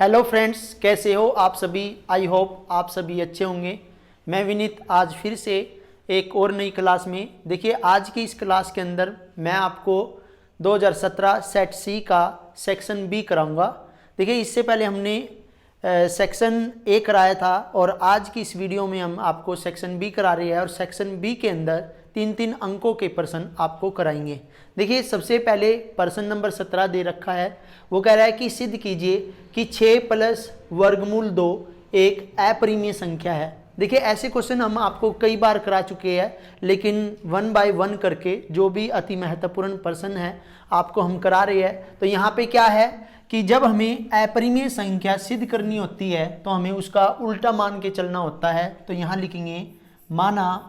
Hello friends, कैसे हो आप सभी। आई होप आप सभी अच्छे होंगे। मैं विनीत आज फिर से एक और नई क्लास में। देखिए, आज की इस क्लास के अंदर मैं आपको 2017 सेट सी का सेक्शन बी कराऊंगा। देखिए, इससे पहले हमने सेक्शन ए कराया था और आज की इस वीडियो में हम आपको सेक्शन बी करा रहे हैं और सेक्शन बी के अंदर 3-3 अंकों के प्रश्न आपको कराएंगे। देखिए, सबसे पहले प्रश्न नंबर 17 दे रखा है। वो कह रहा है कि सिद्ध कीजिए कि 6 प्लस वर्गमूल 2 एक अपरिमेय संख्या है। देखिए, ऐसे क्वेश्चन हम आपको कई बार करा चुके हैं, लेकिन 1 बाय 1 करके जो भी अति महत्वपूर्ण प्रश्न है आपको हम करा रहे हैं। तो यहाँ पे क्या है कि जब हमें अपरिमेय संख्या सिद्ध करनी होती है तो हमें उसका उल्टा मान के चलना होता है। तो यहाँ लिखेंगे, माना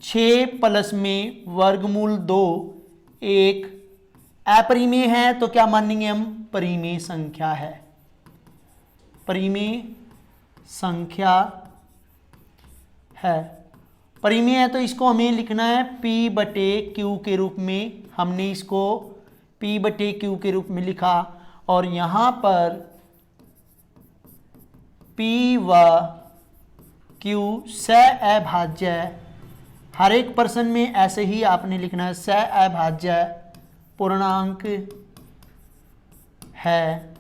6 प्लस में वर्गमूल 2 एक अपरिमेय है, तो क्या मानेंगे हम, परिमेय संख्या है। परिमेय संख्या है, परिमेय है, तो इसको हमें लिखना है P/Q के रूप में। हमने इसको P/Q के रूप में लिखा और यहां पर P व Q सह-अभाज्य है। हर एक प्रश्न में ऐसे ही आपने लिखना है, सह-अभाज्य पूर्णांक है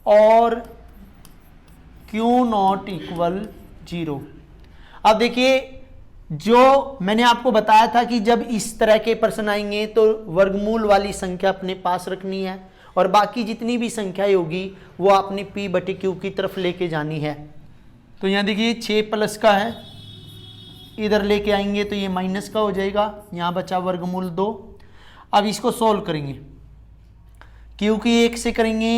और Q ≠ 0। अब देखिए, जो मैंने आपको बताया था कि जब इस तरह के प्रश्न आएंगे तो वर्गमूल वाली संख्या अपने पास रखनी है और बाकी जितनी भी संख्याएं होगी वो आपने P/Q की तरफ लेके जानी है। तो यहाँ देखिए, 6 प्लस का है, इधर लेके आएंगे तो ये माइनस का हो जाएगा। यहाँ बचा वर्गमूल 2। अब इसको सोल्व करेंगे। Q की 1 से करेंगे,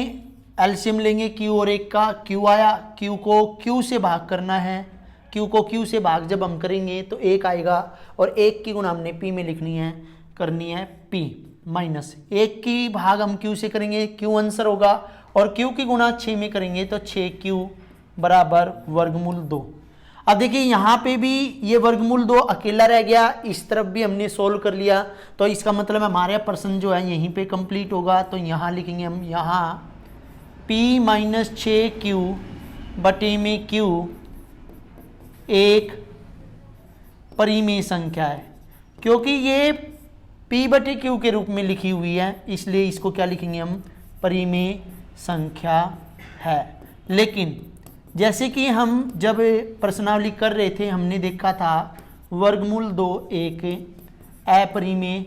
एलसीएम लेंगे Q और 1 का। Q आया, Q को Q से भाग करना है। Q को Q से भाग जब हम करेंगे तो 1 आएगा और 1 की गुणा हमने P में लिखनी है, करनी है P माइनस 1 की भाग हम Q से करेंगे, Q आंसर होगा और Q की गुणा 6 में करेंगे तो 6Q बराबर वर्गमूल 2। अब देखिए, यहाँ पे भी ये वर्गमूल 2 अकेला रह गया, इस तरफ भी हमने सोल्व कर लिया। तो इसका मतलब हमारा प्रश्न जो है यहीं पे कंप्लीट होगा। तो यहाँ लिखेंगे हम, यहाँ P माइनस 6Q बटे में Q एक परिमेय संख्या है। क्योंकि ये P/Q के रूप में लिखी हुई है, इसलिए इसको क्या लिखेंगे हम, परिमेय संख्या है। लेकिन जैसे कि हम जब प्रश्नावली कर रहे थे हमने देखा था वर्गमूल 2 एक अपरिमेय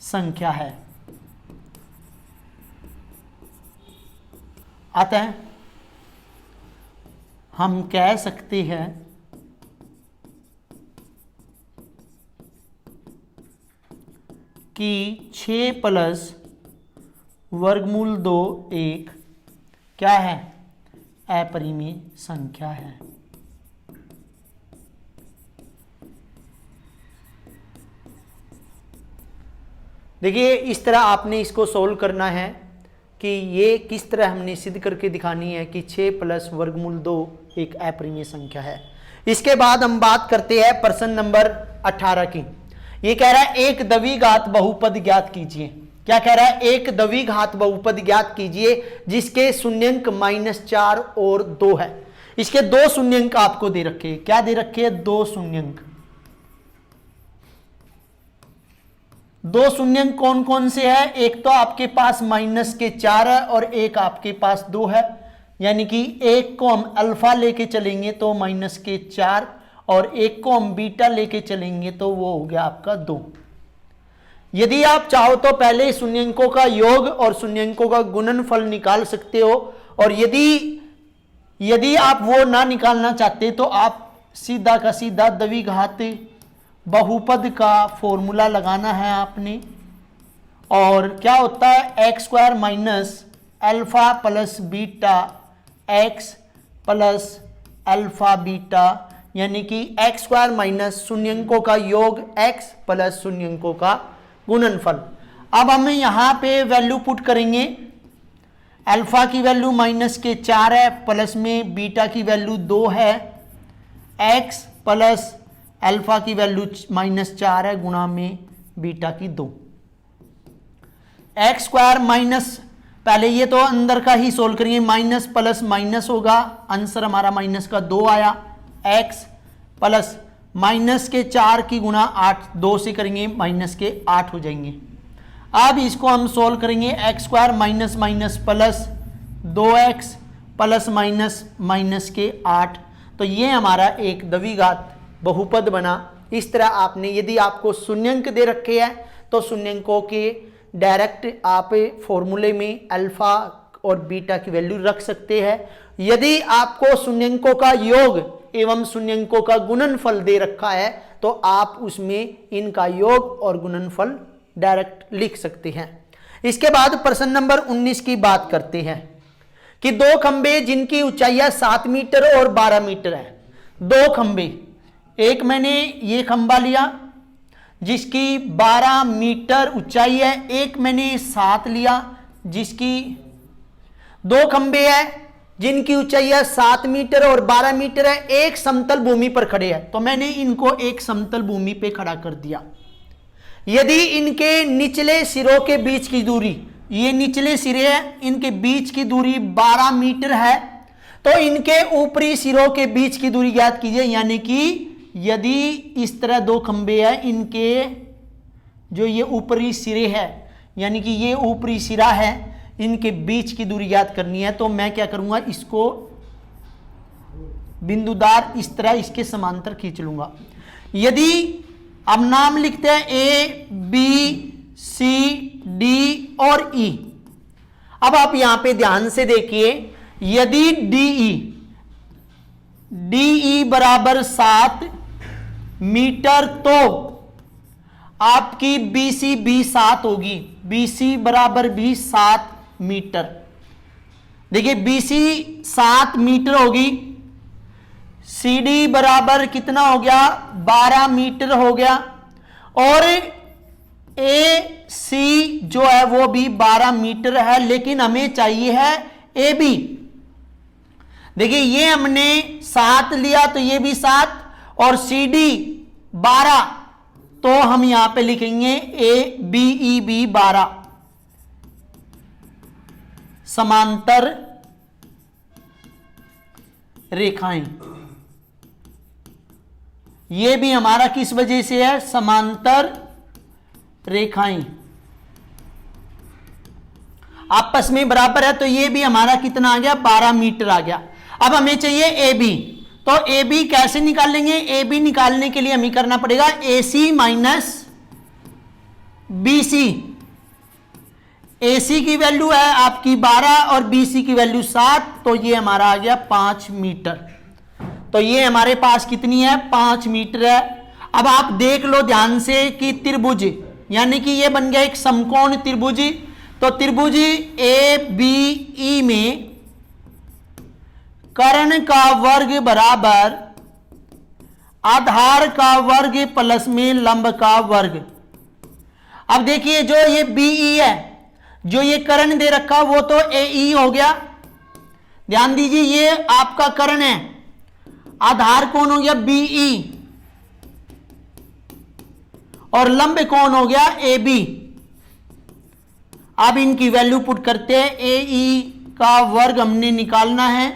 संख्या है। अतः हम कह सकते हैं कि 6 प्लस वर्गमूल 2 एक क्या है, अपरिमेय संख्या है। देखिए, इस तरह आपने इसको सोल्व करना है कि ये किस तरह हमने सिद्ध करके दिखानी है कि 6 प्लस वर्गमूल 2 एक अपरिमेय संख्या है। इसके बाद हम बात करते हैं प्रश्न नंबर 18 की। ये कह रहा है एक द्विघात बहुपद ज्ञात कीजिए। क्या कह रहा है, एक द्विघात बहुपद ज्ञात कीजिए जिसके शून्यंक -4 और 2 है। इसके 2 शून्यंक आपको दे रखे। क्या दे रखे, 2 शून्यंक। 2 शून्यंक कौन कौन से है, एक तो आपके पास -4 है और एक आपके पास 2 है। यानी कि एक को हम अल्फा लेके चलेंगे तो -4 और एक को हम बीटा लेके चलेंगे तो वो हो गया आपका 2। यदि आप चाहो तो पहले शून्यंकों का योग और शून्यंकों का गुणनफल निकाल सकते हो, और यदि आप वो ना निकालना चाहते तो आप सीधा का सीधा द्विघात बहुपद का फॉर्मूला लगाना है आपने। और क्या होता है, x² minus alpha plus beta x plus alpha beta, यानी कि x² माइनस शून्यंकों का योग x प्लस शून्यंकों का गुणनफल। अब हम यहाँ पे वैल्यू पुट करेंगे। अल्फा की वैल्यू -4 है, प्लस में बीटा की वैल्यू 2 है, x प्लस अल्फा की वैल्यू -4 है गुणा में बीटा की 2। एक्स स्क्वायर माइनस, पहले ये तो अंदर का ही सोल्व करेंगे, माइनस प्लस माइनस होगा, आंसर हमारा माइनस का 2 आया। एक्स प्लस माइनस के 4 की गुणा 8, 2 से करेंगे माइनस के 8 हो जाएंगे। अब इसको हम सोल्व करेंगे, x square minus minus plus 2x plus minus minus के 8, तो ये हमारा एक द्विघात बहुपद बना। इस तरह आपने, यदि आपको शून्यंक दे रखे हैं तो शून्यंकों के डायरेक्ट आप फॉर्मूले में अल्फा और बीटा की वैल्यू रख सकते हैं। यदि आपको शून्यंकों का योग एवं शून्यंकों का गुणनफल दे रखा है तो आप उसमें इनका योग और गुणनफल डायरेक्ट लिख सकते हैं। इसके बाद प्रश्न नंबर 19 की बात करते हैं कि दो खंबे जिनकी ऊंचाइयां 7 मीटर और 12 मीटर है। दो खंबे, एक मैंने ये खंबा लिया जिसकी 12 मीटर ऊंचाई है, एक मैंने 7 लिया जिसकी, दो खंबे है जिनकी ऊंचाई है 7 मीटर और 12 मीटर है, एक समतल भूमि पर खड़े हैं, तो मैंने इनको एक समतल भूमि पे खड़ा कर दिया। यदि इनके निचले सिरों के बीच की दूरी, ये निचले सिरे हैं, इनके बीच की दूरी 12 मीटर है, तो इनके ऊपरी सिरों के बीच की दूरी ज्ञात कीजिए। यानी कि यदि इस तरह दो खंबे हैं, इनके जो ये ऊपरी सिरे है, यानी कि ये ऊपरी सिरा है, इनके बीच की दूरी ज्ञात करनी है, तो मैं क्या करूंगा, इसको बिंदुदार इस तरह इसके समांतर खींच लूंगा। यदि अब नाम लिखते हैं ए बी सी डी और ई। अब आप यहां पे ध्यान से देखिए, यदि डी बराबर 7 मीटर तो आपकी बीसी भी 7 होगी, बीसी बराबर भी 7 मीटर। देखिए बीसी 7 मीटर होगी, सीडी बराबर कितना हो गया, 12 मीटर हो गया, और ए सी जो है वो भी 12 मीटर है, लेकिन हमें चाहिए है ए बी। देखिए ये हमने 7 लिया तो ये भी 7 और सी डी 12, तो हम यहां पे लिखेंगे ए बी ई बी 12। समांतर रेखाएं, ये भी हमारा किस वजह से है, समांतर रेखाएं आपस में बराबर है, तो ये भी हमारा कितना आ गया, 12 मीटर आ गया। अब हमें चाहिए ए बी, तो ए बी कैसे निकालेंगे, ए बी निकालने के लिए हमें करना पड़ेगा ए सी माइनस बी सी। ए सी की वैल्यू है आपकी 12 और बी सी की वैल्यू 7, तो ये हमारा आ गया 5 मीटर। तो ये हमारे पास कितनी है, 5 मीटर है। अब आप देख लो ध्यान से कि त्रिभुज, यानी कि ये बन गया एक समकोण त्रिभुज, तो त्रिभुज ए बी ई में कर्ण का वर्ग बराबर आधार का वर्ग प्लस में लंब का वर्ग। अब देखिए जो ये बीई है, जो ये कर्ण दे रखा वो तो ए हो गया, ध्यान दीजिए ये आपका कर्ण है, आधार कौन हो गया बीई, और लंब कौन हो गया ए बी। अब इनकी वैल्यू पुट करते हैं, ए ई का वर्ग हमने निकालना है,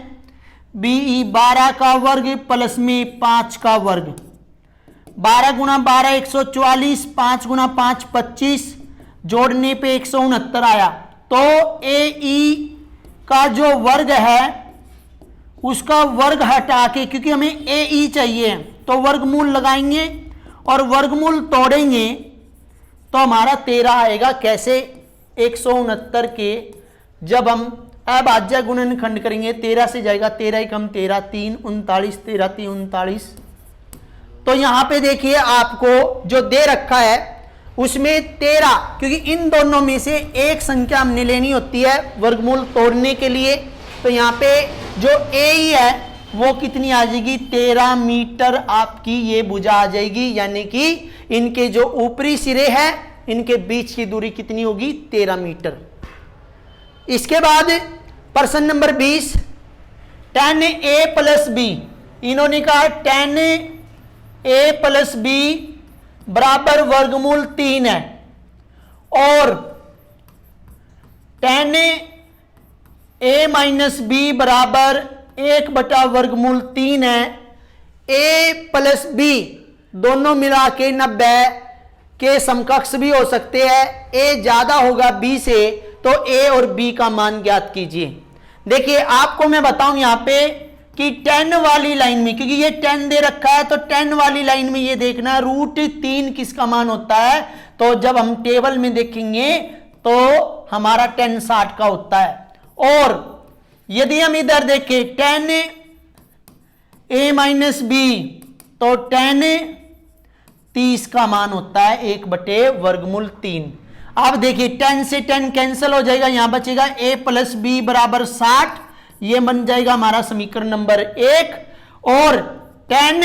बीई 12 का वर्ग प्लस में 5 का वर्ग, 12 गुना 12 144, 5 गुना 5 25, जोड़ने पे 169 आया। तो ए ई का जो वर्ग है उसका वर्ग हटा के, क्योंकि हमें ए ई चाहिए, तो वर्गमूल लगाएंगे और वर्गमूल तोड़ेंगे तो हमारा 13 आएगा। कैसे, 169 के जब हम अभाज्य गुणनखंड करेंगे 13 से जाएगा, 13 कम 13 3 39, 13 3 39। तो यहां पे देखिए आपको जो दे रखा है उसमें 13, क्योंकि इन दोनों में से एक संख्या हमने लेनी होती है वर्गमूल तोड़ने के लिए, तो यहां पे जो ए ही है वो कितनी आ जाएगी, 13 मीटर आपकी ये भुजा आ जाएगी। यानी कि इनके जो ऊपरी सिरे हैं इनके बीच की दूरी कितनी होगी, 13 मीटर। इसके बाद प्रश्न number 20, tan a plus B, इन्होंने कहा tan a प्लस बी बराबर वर्गमूल 3 है, और tan a माइनस बी बराबर 1/वर्गमूल 3 है। a प्लस बी दोनों मिला के 90 के समकक्ष भी हो सकते हैं। a ज्यादा होगा b से, तो a और b का मान ज्ञात कीजिए। देखिए आपको मैं बताऊं यहां पे कि 10 वाली लाइन में, क्योंकि ये 10 दे रखा है, तो 10 वाली लाइन में ये देखना है √3 किसका मान होता है। तो जब हम टेबल में देखेंगे तो हमारा 10 60 का होता है। और यदि हम इधर देखें 10 a माइनस बी, तो 10 30 का मान होता है 1/वर्गमूल 3। अब देखिए 10 से 10 कैंसिल हो जाएगा, यहां बचेगा a प्लस बी बराबर 60। ये बन जाएगा हमारा समीकरण नंबर 1। और 10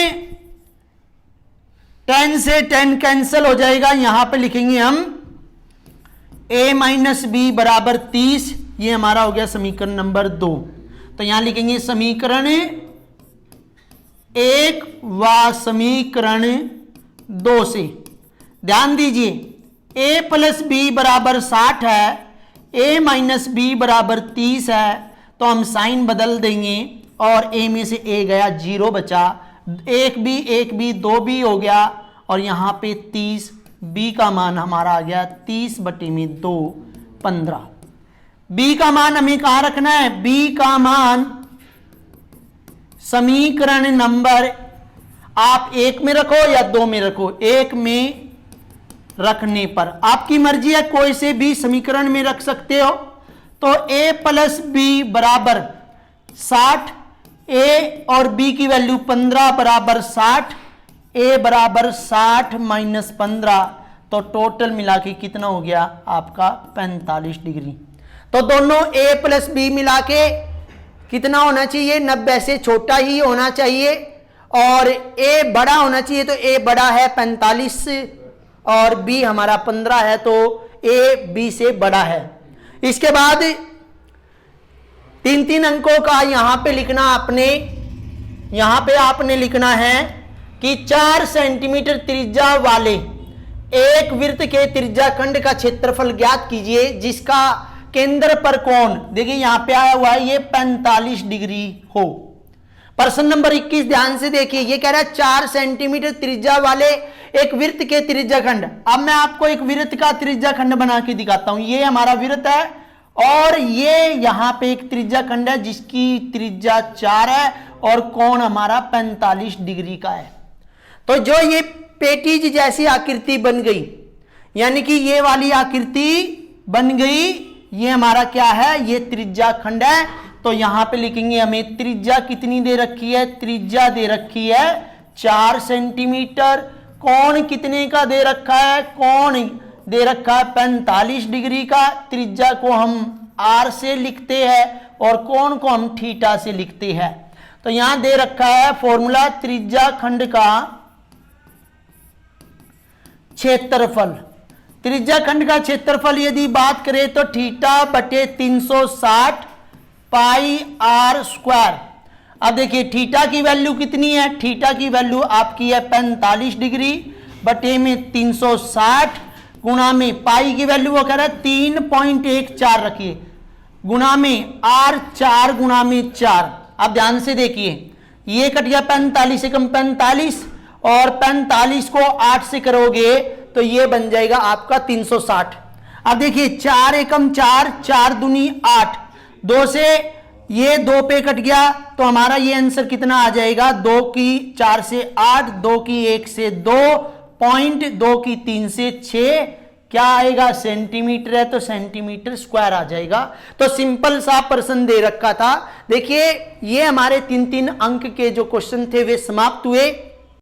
से 10 कैंसिल हो जाएगा, यहां पे लिखेंगे हम a माइनस बी बराबर 30। ये हमारा हो गया समीकरण नंबर 2। तो यहां लिखेंगे समीकरण 1 व समीकरण 2 से। ध्यान दीजिए a प्लस बी बराबर 60 है, a माइनस बी बराबर 30 है, तो हम साइन बदल देंगे और a में से a गया 0 बचा, 1b 2b हो गया, और यहां पे 30 b का मान हमारा आ गया 30/2 15। b का मान हमें कहां रखना है, b का मान समीकरण नंबर आप 1 में रखो या 2 में रखो, 1 में रखने पर आपकी मर्जी है, कोई से भी समीकरण में रख सकते हो। तो a प्लस बी बराबर 60, a और b की वैल्यू 15 बराबर 60, a बराबर 60 माइनस 15, तो टोटल मिला के कितना हो गया आपका 45 डिग्री। तो दोनों a प्लस बी मिला के कितना होना चाहिए, 90 से छोटा ही होना चाहिए, और a बड़ा होना चाहिए, तो a बड़ा है 45 और b हमारा 15 है, तो a b से बड़ा है। इसके बाद 3 अंकों का यहां पे लिखना आपने, यहां पे आपने लिखना है कि 4 सेंटीमीटर त्रिज्या वाले एक वृत्त के त्रिज्या खंड का क्षेत्रफल ज्ञात कीजिए जिसका केंद्र पर कोण, देखिए यहां पे आया हुआ है ये 45 डिग्री हो। प्रश्न नंबर 21 ध्यान से देखिए, ये कह रहा है 4 सेंटीमीटर त्रिज्या वाले एक वृत्त के त्रिज्या खंड। अब मैं आपको एक वृत्त का त्रिज्या खंड बना के दिखाता हूं। ये हमारा वृत्त है और ये यहां पे एक त्रिज्या खंड है जिसकी त्रिज्या 4 है और कोण हमारा 45 डिग्री का है। तो जो ये पेटीज जैसी आकृति बन गई, यानी कि ये वाली आकृति बन गई, ये हमारा क्या है, ये त्रिज्या खंड है। तो यहां पे लिखेंगे हमें त्रिज्या कितनी दे रखी है, त्रिज्या दे रखी है 4 सेंटीमीटर। कोण कितने का दे रखा है, कोण दे रखा है 45 डिग्री का। त्रिज्या को हम r से लिखते हैं और कोण को हम थीटा से लिखते हैं। तो यहां दे रखा है फॉर्मूला त्रिज्या खंड का क्षेत्रफल। त्रिज्या खंड का क्षेत्रफल यदि बात करें तो थीटा बटे 360 पाई r स्क्वायर। अब देखिए थीटा की वैल्यू कितनी है, थीटा की वैल्यू आपकी है 45 डिग्री बटे में 360 गुणा में पाई की वैल्यू वो कह रहा है 3.14 रखिए, गुणा में r 4 गुणा में 4। अब ध्यान से देखिए ये कट गया 45 एकम 45 और 45 को 8 से करोगे तो ये बन जाएगा आपका 360। अब देखिए 4 एकम 4, 4 दूनी 8, 2 से ये 2 पे कट गया तो हमारा ये आंसर कितना आ जाएगा, 2 की 4 से 8, 2 की 1 से 2, पॉइंट 2 की 3 से 6, क्या आएगा सेंटीमीटर है तो सेंटीमीटर स्क्वायर आ जाएगा। तो सिंपल सा प्रश्न दे रखा था। देखिए ये हमारे 3 अंक के जो क्वेश्चन थे वे समाप्त हुए।